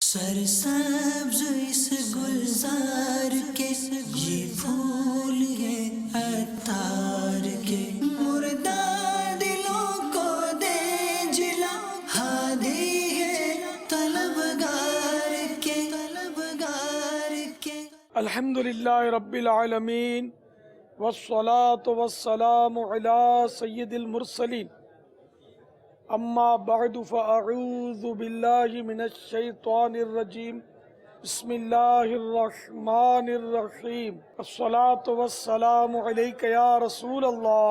سرسبز اس گلزار کے یہ پھول ہے عطار کے، مردہ دلوں کو دے جلا، ہادی ہے طلبگار کے، طلبگار کے۔ الحمدللہ رب العالمین والصلاة والسلام علی سید المرسلین، اما بعد فاعوذ باللہ من الشیطان الرجیم، بسم اللہ الرحمن الرحیم، الصلاة والسلام علیک یا رسول اللہ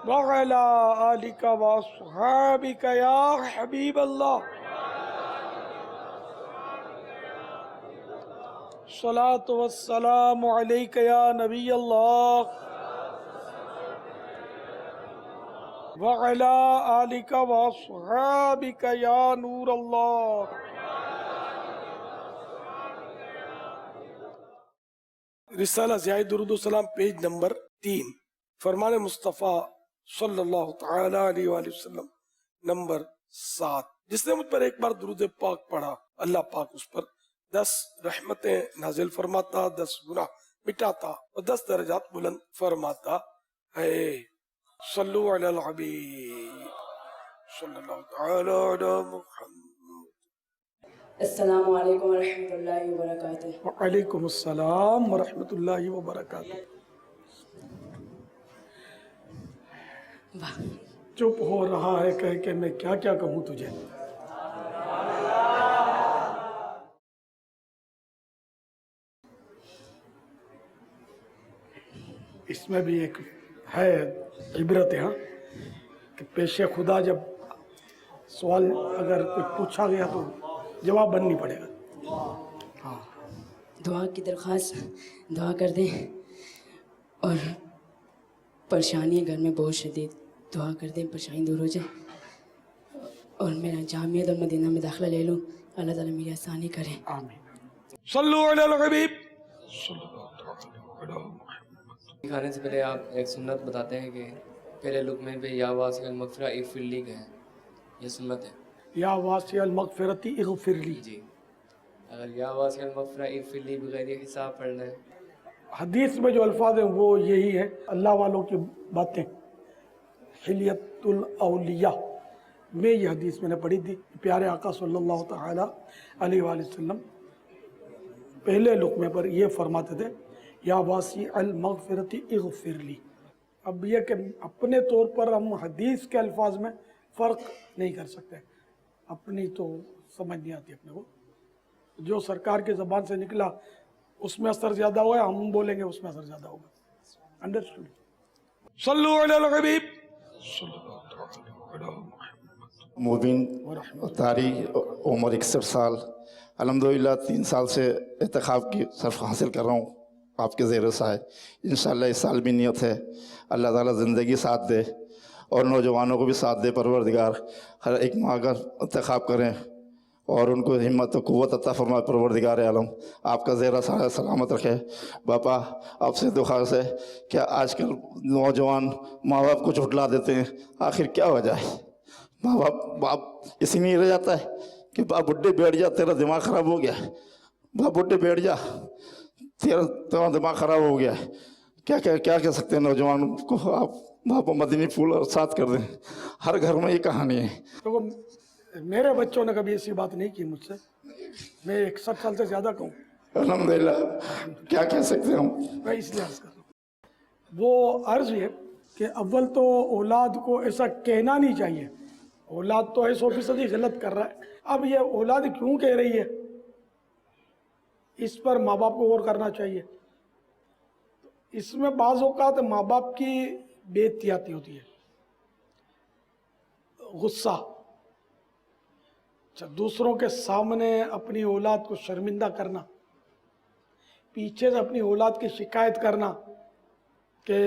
وعلی آلک واصحابک یا حبیب اللہ، الصلاة والسلام علیک یا نبی اللہ وعلی آلک واصحابک یا نور اللہ۔ رسالہ ضیاء درود و سلام پیج نمبر 3، فرمان مصطفیٰ صلی اللہ تعالی علیہ وآلہ وسلم نمبر 7۔ جس نے مجھ پر ایک بار درود پاک پڑھا، اللہ پاک اس پر 10 رحمتیں نازل فرماتا، 10 گناہ مٹاتا اور 10 درجات بلند فرماتا ہے۔ صلو علی الحبیب صلی اللہ تعالی علی محمد۔ السلام علیکم ورحمۃ اللہ وبرکاتہ۔ وعلیکم السلام ورحمۃ اللہ وبرکاتہ۔ چپ ہو رہا ہے کہہ کہ میں کیا کیا کہوں تجھے۔ اس میں بھی ایک ہے عبرت ہے کہ پیش خدا جب سوال اگر کچھ پوچھا گیا تو جواب بننی پڑے گا۔ دعا کی درخواست، دعا کر دیں، اور پریشانی ہے گھر میں بہت شدید، دعا کر دیں پریشانی دور ہو جائے، اور میرا جامعہ المدینہ میں داخلہ لے لوں، اللہ تعالیٰ میری آسانی کرے۔ آمین۔ صلو علی الحبیب صلی اللہ علیہ وسلم۔ کھانے سے پہلے آپ ایک سنت بتاتے ہیں کہ پہلے لقمے پہ یا واسع المغفرہ اغفر لی کہیں، یہ سنت ہے؟ یا واسع المغفرتی اغفر لی۔ جی، اگر یا واسع المغفرہ اغفر لی بغیر حساب پڑھنا ہے، حدیث میں جو الفاظ ہیں وہ یہی ہے، اللہ والوں کی باتیں، حلیت الاولیاء میں یہ حدیث میں نے پڑھی تھی۔ پیارے آقا صلی اللہ تعالی علیہ وآلہ وسلم پہلے لقمے پر یہ فرماتے تھے، یا واسع المغفرت اغفر لی۔ اب یہ کہ اپنے طور پر ہم حدیث کے الفاظ میں فرق نہیں کر سکتے، اپنی تو سمجھ نہیں آتی اپنے کو، جو سرکار کی زبان سے نکلا اس میں اثر زیادہ ہوگا، ہم بولیں گے اس میں اثر زیادہ ہوگا۔ انڈرسٹوڈ؟ صلو علی الحبیب صلی اللہ علیہ وسلم۔ مبین طاری عمر 61 سال، الحمدللہ 3 سال سے اعتکاف کی صرف حاصل کر رہا ہوں آپ کے زیر سائے۔ انشاءاللہ اس سال بھی نیت ہے اللہ تعالیٰ زندگی ساتھ دے اور نوجوانوں کو بھی ساتھ دے، پروردگار ہر ایک ماہ کا اعتکاف کریں اور ان کو ہمت و قوت عطا فرمائے پروردگار عالم، آپ کا زیر سایہ سلامت رکھے۔ باپا آپ سے درخواست ہے کہ آج کل نوجوان ماں باپ کو جھٹلا دیتے ہیں، آخر کیا وجہ ہے؟ ماں باپ اسی میں رہ جاتا ہے کہ باپ بڈھے بیٹھ جا، تیرا دماغ خراب ہو گیا، باپ بڈھے بیٹھ جا، تیرا دماغ خراب ہو گیا ہے۔ کیا کہہ سکتے ہیں نوجوان کو؟ آپ باپ مدنی پھول اور ساتھ کر دیں، ہر گھر میں یہ کہانی ہے۔ تو میرے بچوں نے کبھی ایسی بات نہیں کی مجھ سے، میں 61 سال سے زیادہ کہوں، الحمدللہ کیا کہہ سکتے ہیں ہم؟ میں اس لیے عرض کر رہا ہوں۔ وہ عرض یہ کہ اول تو اولاد کو ایسا کہنا نہیں چاہیے، اولاد تو 100% غلط کر رہا ہے، اب یہ اولاد کیوں کہہ رہی ہے اس پر ماں باپ کو غور کرنا چاہیے۔ اس میں بعض اوقات ماں باپ کی بے احتیاطی ہوتی ہے، غصہ، دوسروں کے سامنے اپنی اولاد کو شرمندہ کرنا، پیچھے سے اپنی اولاد کی شکایت کرنا کہ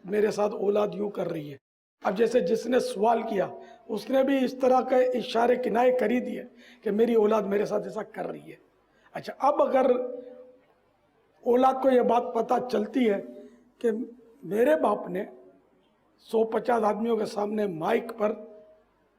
میرے ساتھ اولاد یوں کر رہی ہے۔ اب جیسے جس نے سوال کیا اس نے بھی اس طرح کے اشارے کنائے کر ہی دیے کہ میری اولاد میرے ساتھ ایسا کر رہی ہے۔ اچھا، اب اگر اولاد کو یہ بات پتہ چلتی ہے کہ میرے باپ نے 150 آدمیوں کے سامنے مائک پر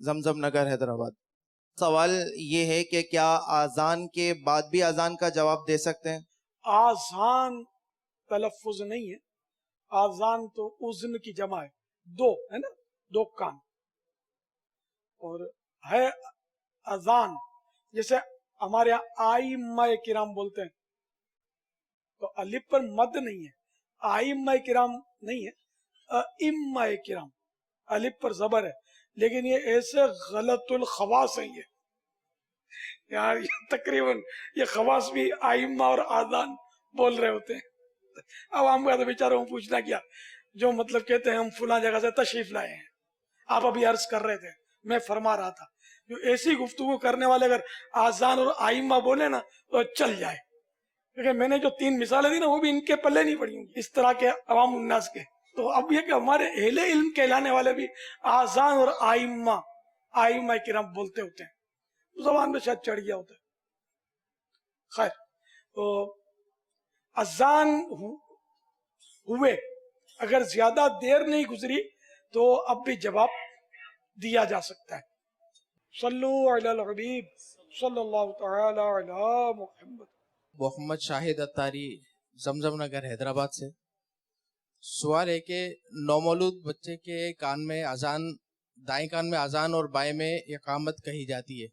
زمزم نگر حیدرآباد۔ سوال یہ ہے کہ کیا آزان کے بعد بھی آزان کا جواب دے سکتے ہیں؟ آزان تلفظ نہیں ہے، آزان تو اذن کی جمع ہے، دو ہے نا، دو کان، اور ہے اذان جیسے ہمارے یہاں آئمہ کرام بولتے ہیں تو الف پر مد نہیں ہے، آئمہ کرام نہیں ہے، ائمہ کرام الف پر زبر ہے، لیکن یہ ایسے غلط الخواص ہیں یار، تقریباً یہ خواص بھی آئمہ اور آذان بول رہے ہوتے ہیں۔ اب ہم کا تو بیچاروں کو پوچھنا کیا، جو مطلب کہتے ہیں ہم فلاں جگہ سے تشریف لائے ہیں، آپ ابھی عرض کر رہے تھے، میں فرما رہا تھا جو ایسی گفتگو کرنے والے اگر آذان اور آئمہ بولے نا تو چل جائے، کیونکہ میں نے جو 3 مثالیں دی نا وہ بھی ان کے پلے نہیں پڑی ہوں گی، اس طرح کے عوام الناس کے۔ تو اب یہ کہ ہمارے اہل علم کہلانے والے بھی آذان اور آئمہ کرام بولتے ہوتے ہیں، زبان میں شاید چڑھ گیا ہوتا ہے۔ خیر، تو اذان ہوئے اگر زیادہ دیر نہیں گزری تو اب بھی جواب دیا جا سکتا ہے۔ صلو علی الحبیب صلی اللہ تعالی علی محمد۔ محمد شاہد اتاری، زمزم نگر حیدرآباد سے۔ سوال ہے کہ نومولود بچے کے کان میں اذان، دائیں کان میں اذان اور بائیں میں اقامت کہی جاتی ہے،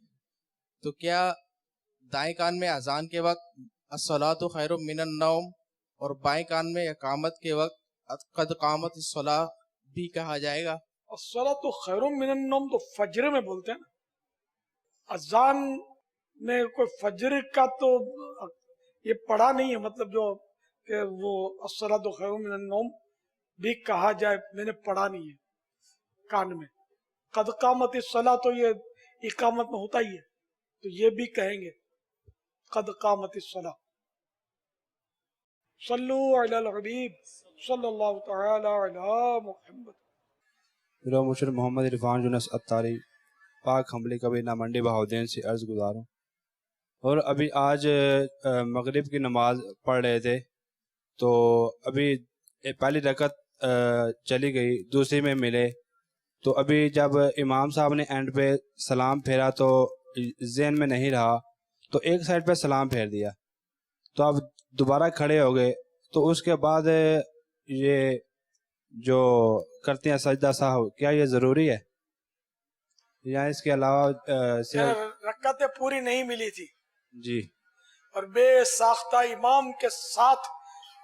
تو کیا دائیں کان میں اذان کے وقت الصلاۃ خیر من النوم اور بائیں کان میں اقامت کے وقت قد قامت الصلاۃ بھی کہا جائے گا؟ الصلاۃ خیر من النوم تو فجر میں بولتے ہیں نا، اذان میں کوئی فجر کا تو یہ پڑھا نہیں ہے، مطلب جو کہ وہ الصلاۃ خیر من النوم بھی کہا جائے، میں نے پڑھا نہیں ہے کان میں۔ قد قامت الصلاۃ تو یہ اقامت میں ہوتا ہی ہے، تو یہ بھی کہیں گے قد قامت الصلاۃ۔ صلو علی الحبیب صلی اللہ تعالی علی محمد۔ میرا مشر محمد عرفان یونس اتاری، پاک حملی کبیرہ منڈی بہاؤدین سے عرض گزار ہوں، اور ابھی آج مغرب کی نماز پڑھ رہے تھے تو ابھی پہلی رکعت چلی گئی، دوسری میں ملے، تو ابھی جب امام صاحب نے اینڈ پہ سلام پھیرا تو ذہن میں نہیں رہا، تو ایک سائڈ پہ سلام پھیر دیا، تو اب دوبارہ کھڑے ہو گئے، تو اس کے بعد یہ جو کرتے ہیں سجدہ سہو، کیا یہ ضروری ہے یا اس کے علاوہ رکعتیں پوری نہیں ملی تھی جی، اور بے ساختہ امام کے ساتھ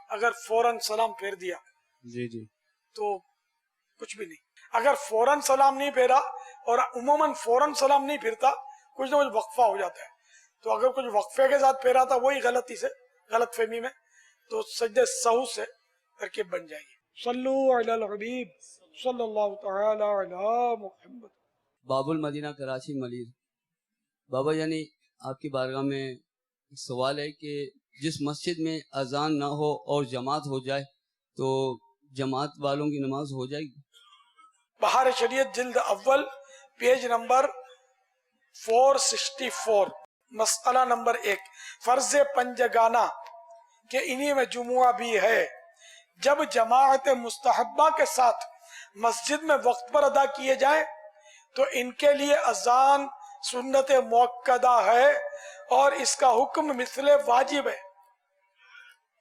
اگر فوراً سلام پھیر دیا جی جی تو کچھ بھی نہیں، اگر فوراً سلام نہیں پھیرا، اور عموماً فوراً سلام نہیں پھرتا، کچھ نہ کچھ وقفہ ہو جاتا ہے، تو اگر کچھ وقفے کے ساتھ پھیرا تھا وہی غلطی سے، غلط فہمی میں، تو سجدہ سہو سے ترکیب بن جائے گی۔ صلو علی الحبیب صلی اللہ تعالی علی محمد۔ باب المدینہ کراچی ملیر۔ بابا یعنی آپ کی بارگاہ میں ایک سوال ہے کہ جس مسجد میں اذان نہ ہو اور جماعت ہو جائے تو جماعت والوں کی نماز ہو جائے گی؟ بہار شریعت جلد اول پیج نمبر 464، مسئلہ نمبر 1، فرض پنجگانہ کہ انہی میں جمعہ بھی ہے، جب جماعت مستحبہ کے ساتھ مسجد میں وقت پر ادا کیے جائیں تو ان کے لیے اذان سنت موقدہ ہے، اور اس کا حکم مثل واجب ہے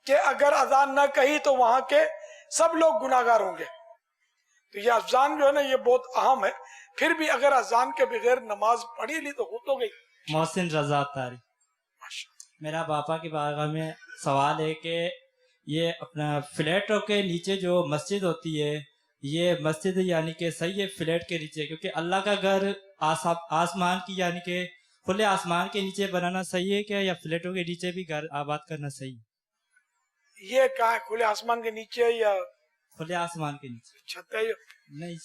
کہ اگر اذان نہ کہی تو وہاں کے سب لوگ گناہگار ہوں گے۔ تو یہ اذان جو ہے نا یہ بہت اہم ہے، پھر بھی اگر اذان کے بغیر نماز پڑھی لی تو ہو تو گئی۔ محسن رضا اتاری، میرا باپا کی بارگاہ میں سوال ہے کہ یہ اپنا فلیٹوں کے نیچے جو مسجد ہوتی ہے، یہ مسجد یعنی کہ صحیح ہے فلیٹ کے نیچے، کیونکہ اللہ کا گھر آسمان کی یعنی کہ کھلے آسمان کے نیچے بنانا صحیح ہے کیا، یا فلیٹوں کے نیچے بھی گھر آباد کرنا صحیح ہے؟ یہ کہاں ہے، کھلے آسمان کے نیچے یا کھلے آسمان کے نیچے چھت ہے؟ نہیں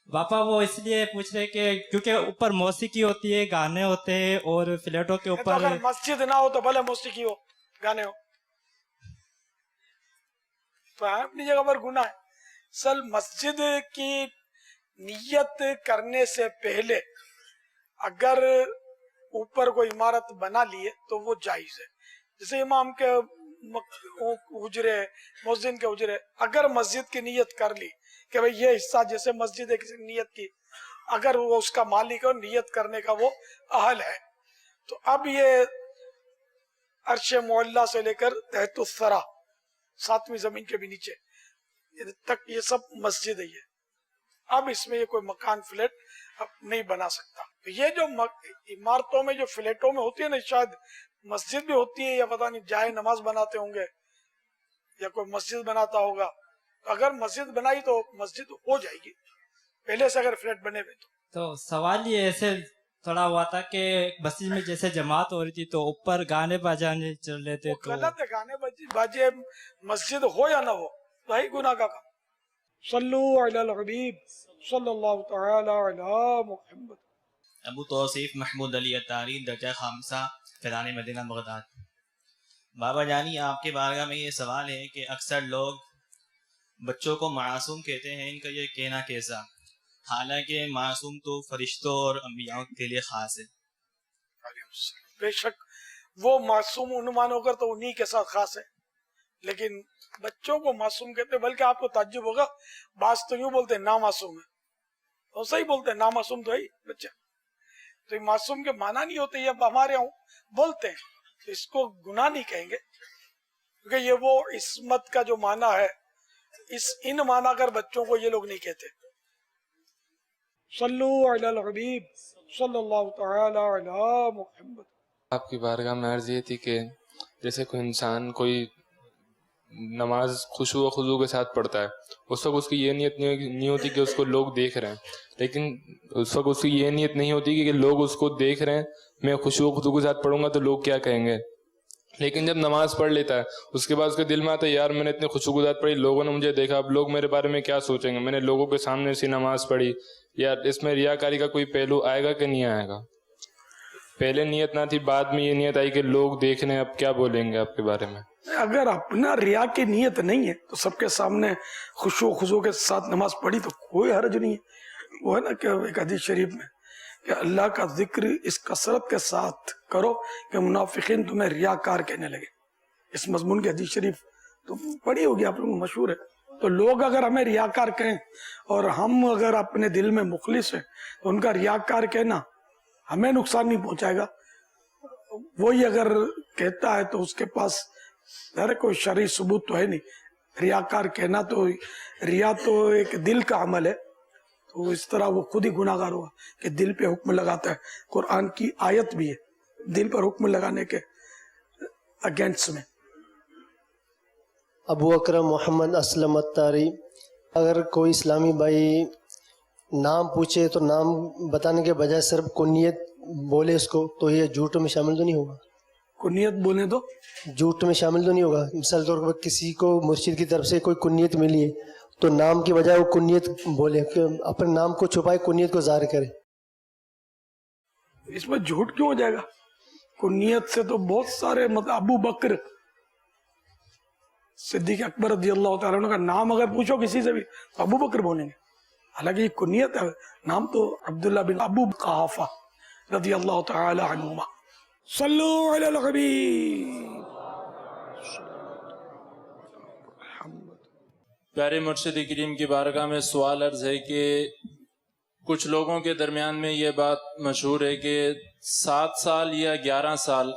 باپا، وہ اس لیے پوچھ رہے کہ کیونکہ اوپر موسیقی ہوتی ہے، گانے ہوتے ہیں، اور فلیٹوں کے تو اوپر اگر مسجد نہ ہو تو بھلے موسیقی ہو، گانے ہو، تو اپنی جگہ پر گناہ ہے۔ اصل مسجد کی نیت کرنے سے پہلے اگر اوپر کوئی عمارت بنا لیے تو وہ جائز ہے، جیسے امام کے حجرے، مؤذن کے حجرے، اگر مسجد کی نیت کر لی کہ بھئی یہ حصہ جیسے مسجد ہے کسی نیت کی، اگر وہ اس کا مالک اور نیت کرنے کا وہ اہل ہے. تو اب یہ عرش معلیٰ سے لے کر تحت الثری 7ویں زمین کے بھی نیچے تک یہ سب مسجد ہی ہے. اب اس میں یہ کوئی مکان فلیٹ اب نہیں بنا سکتا. تو یہ جو عمارتوں میں جو فلیٹوں میں ہوتی ہے نا، شاید مسجد بھی ہوتی ہے یا پتہ نہیں جائے نماز بناتے ہوں گے یا کوئی مسجد بناتا ہوگا. اگر مسجد بنائی تو مسجد ہو جائے گی پہلے سے، اگر فلیٹ بنے ہوئے تو سوال یہ ایسے تھوڑا ہوا تھا کہ مسجد میں جیسے جماعت ہو رہی تھی تو اوپر گانے بجانے چل رہے تھے، تو غلط ہے. گانے باجے مسجد ہو یا نہ ہو وہی گناہ کا کام. صلو علی الحبیب صلی اللہ تعالی علی محمد. ابو توصیف محمود علی اتاری، درجہ خامسہ، فیضان مدینہ بغداد. بابا جانی، آپ کے بارگاہ میں یہ سوال ہے کہ اکثر لوگ بچوں کو معصوم کہتے ہیں، ان کا یہ کہنا کیسا؟ حالانکہ معصوم تو فرشتوں اور انبیاء کے لیے خاص ہے. بے شک وہ معصوم عنوان ہو کر تو انہی کے ساتھ خاص ہے، لیکن بچوں کو معصوم کہتے ہیں. بلکہ آپ کو تعجب ہوگا، بعض تو یوں بولتے ہیں نامعصوم ہے، تو صحیح بولتے ہیں نامعصوم تو ہے ہی بچہ. تو یہ معصوم کے معنی نہیں ہوتے، یہ ہمارے یہاں بولتے ہیں، تو اس کو گناہ نہیں کہیں گے، کیونکہ یہ وہ عصمت کا جو معنی ہے، ان معنی کر بچوں کو یہ لوگ نہیں کہتے. صلو علی الحبیب صلی اللہ تعالی علی محمد. آپ کی بارگاہ میں عرض یہ تھی کہ جیسے کوئی انسان کوئی نماز خشوع و خضوع کے ساتھ پڑھتا ہے، اس وقت اس کی یہ نیت نہیں ہوتی کہ اس کو لوگ دیکھ رہے ہیں، لیکن اس وقت اس کی یہ نیت نہیں ہوتی کہ لوگ اس کو دیکھ رہے ہیں، میں خشوع و خضوع کے ساتھ پڑھوں گا تو لوگ کیا کہیں گے. لیکن جب نماز پڑھ لیتا ہے اس کے بعد اس کے دل میں آتا ہے یار میں نے اتنے خشوع کے ساتھ پڑھی، لوگوں نے مجھے دیکھا، اب لوگ میرے بارے میں کیا سوچیں گے، میں نے لوگوں کے سامنے ایسی نماز پڑھی. یار اس میں ریاکاری کا کوئی پہلو آئے گا کہ نہیں آئے گا؟ پہلے نیت نہ تھی، بعد میں یہ نیت آئی کہ لوگ دیکھ رہے ہیں، اب کیا بولیں گے آپ کے بارے میں؟ اگر اپنا ریا کی نیت نہیں ہے تو سب کے سامنے خشوع و خضوع کے ساتھ نماز پڑھی تو کوئی حرج نہیں ہے. وہ ہے نا کہ ایک حدیث شریف میں کہ اللہ کا ذکر اس کثرت کے ساتھ کرو کہ منافقین تمہیں ریاکار کہنے لگے. اس مضمون کی حدیث شریف تو پڑھی ہوگی آپ لوگوں کو، مشہور ہے. تو لوگ اگر ہمیں ریاکار کہیں اور ہم اگر اپنے دل میں مخلص ہیں تو ان کا ریاکار کہنا ہمیں نقصان نہیں پہنچائے گا. وہی اگر کہتا ہے تو اس کے پاس کوئی شرعی ثبوت تو ہے نہیں. ریاکار کہنا تو ریا تو ایک دل کا عمل ہے، تو اس طرح وہ خود ہی گناہ گار ہوا کہ دل پہ حکم لگاتا ہے. قرآن کی آیت بھی ہے دل پر حکم لگانے کے اگینسٹ میں. ابو اکرم محمد اسلم اتاری، اگر کوئی اسلامی بھائی نام پوچھے تو نام بتانے کے بجائے صرف کنیت بولے اس کو، تو یہ جھوٹ میں شامل تو نہیں ہوگا؟ کنیت بولے تو جھوٹ میں شامل تو نہیں ہوگا؟ مثال طور پر کسی کو مرشد کی طرف سے کوئی کنیت ملی ہے تو نام کی بجائے وہ کنیت بولے، کہ اپنے نام کو چھپائے کنیت کو ظاہر کرے. اس میں جھوٹ کیوں ہو جائے گا؟ کنیت سے تو بہت سارے ابو بکر صدیق اکبر رضی اللہ تعالیٰ عنہ کا نام اگر پوچھو کسی سے بھی تو ابو بکر بولیں گے، حالانکہ یہ کنیت ہے. نام تو عبداللہ بن ابو قحافہ رضی اللہ تعالی عنہما. صلو علی الحبیب. پیارے مرشد کریم کی بارگاہ میں سوال عرض ہے کہ کچھ لوگوں کے درمیان میں یہ بات مشہور ہے کہ 7 سال یا 11 سال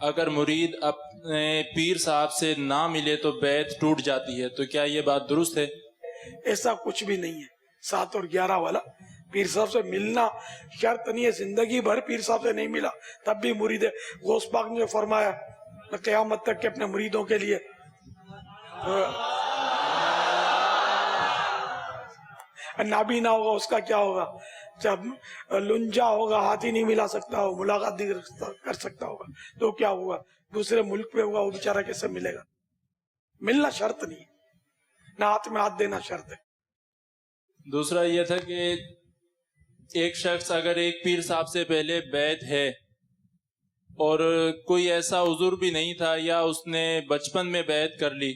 اگر مرید اپنے پیر صاحب سے نہ ملے تو بیعت ٹوٹ جاتی ہے، تو کیا یہ بات درست ہے؟ ایسا کچھ بھی نہیں ہے. 7 اور 11 والا پیر صاحب سے ملنا شرط نہیں ہے. زندگی بھر پیر صاحب سے نہیں ملا تب بھی مرید ہے. غوث پاک نے فرمایا قیامت تک کے اپنے مریدوں کے لیے نابی نہ ہوگا اس کا کیا ہوگا؟ جب لنجا ہوگا، ہاتھی نہیں ملا سکتا ہو، ملاقات نہیں کر سکتا ہوگا تو کیا ہوا؟ دوسرے ملک پہ ہوگا، وہ بیچارہ کیسے ملے گا؟ ملنا شرط نہیں ہے، نہ ہاتھ میں ہاتھ دینا شرط ہے. دوسرا یہ تھا کہ ایک شخص اگر ایک پیر صاحب سے پہلے بیعت ہے اور کوئی ایسا عذر بھی نہیں تھا یا اس نے بچپن میں بیعت کر لی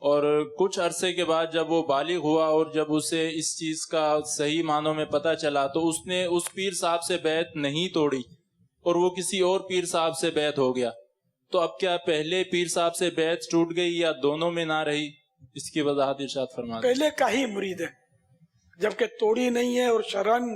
اور کچھ عرصے کے بعد جب وہ بالغ ہوا اور جب اسے اس چیز کا صحیح معنوں میں پتہ چلا تو اس نے اس پیر صاحب سے بیعت نہیں توڑی اور وہ کسی اور پیر صاحب سے بیعت ہو گیا، تو اب کیا پہلے پیر صاحب سے بیعت ٹوٹ گئی یا دونوں میں نہ رہی؟ اس کی وضاحت ارشاد فرما دیں. پہلے کا ہی مرید ہے جبکہ توڑی نہیں ہے اور شرعن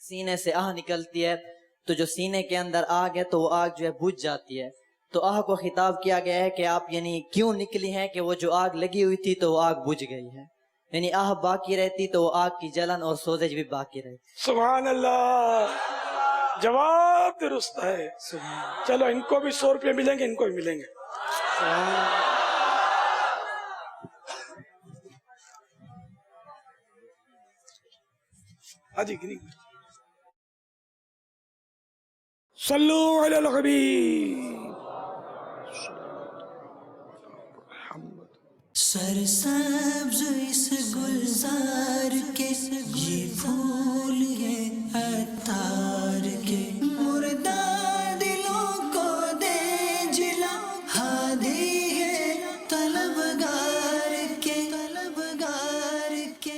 سینے سے آہ نکلتی ہے تو جو سینے کے اندر آگ ہے تو وہ آگ جو ہے بجھ جاتی ہے. تو آہ کو خطاب کیا گیا ہے کہ آپ یعنی کیوں نکلی ہیں کہ وہ جو آگ لگی ہوئی تھی تو وہ آگ بجھ گئی ہے. یعنی آہ باقی رہتی تو وہ آگ کی جلن اور سوزش بھی باقی رہتی. سبحان اللہ، جواب درست ہے. چلو ان کو بھی 100 روپے ملیں گے، ان کو بھی ملیں گے. حاجی گری صلو علی الحبیب. سرسبز اس گلزار کے